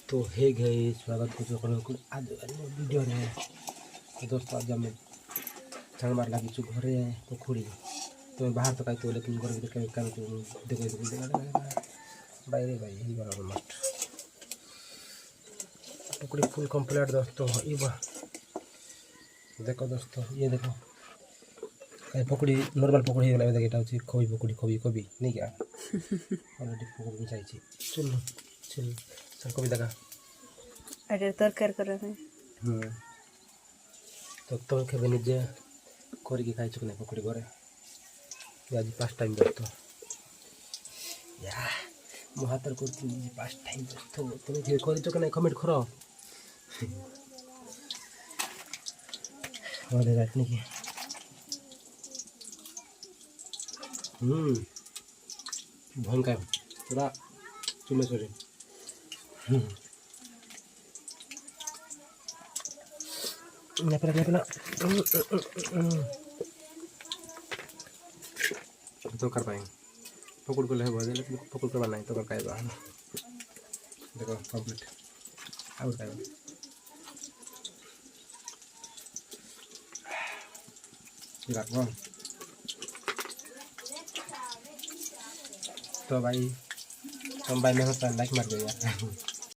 तो हे गए स्वागत कर आज वीडियो रे तो दोस्तों आज आम छाणबार लगी घरे पोखरी तो बाहर तो कहीं लेकिन घर भीतर काम बैरे भाई ही गला मस्ट पोखरी फुल कंप्लीट दोस्तों। ये देखो दोस्तों, ये देखो कहीं पोखरी नॉर्मल पोखरी हो गला देखा खोबी पोखरी खोबी खोबी नहीं क्या ऑलरेडी पोखरी मिसाई चल चल चल खोबी देखा अरे तरकारी कर तो तुम केवे निजे करके खाई कि नहीं पकड़ी घरे आज 5 टाइम दोस्तों या मो हाथ कर 5 टाइम दोस्तों तुम केवे कर कि नहीं कमेंट करो और रात नहीं भयंकर पूरा चुमे सॉरी तो कर पाएंगे पकड़ को ले लेकिन पकड़ कर बनाए तो कर पाएगा देखो कंप्लीट आउट आएगा रखो तो भाई तुम भाई में लाइक मार दो यार।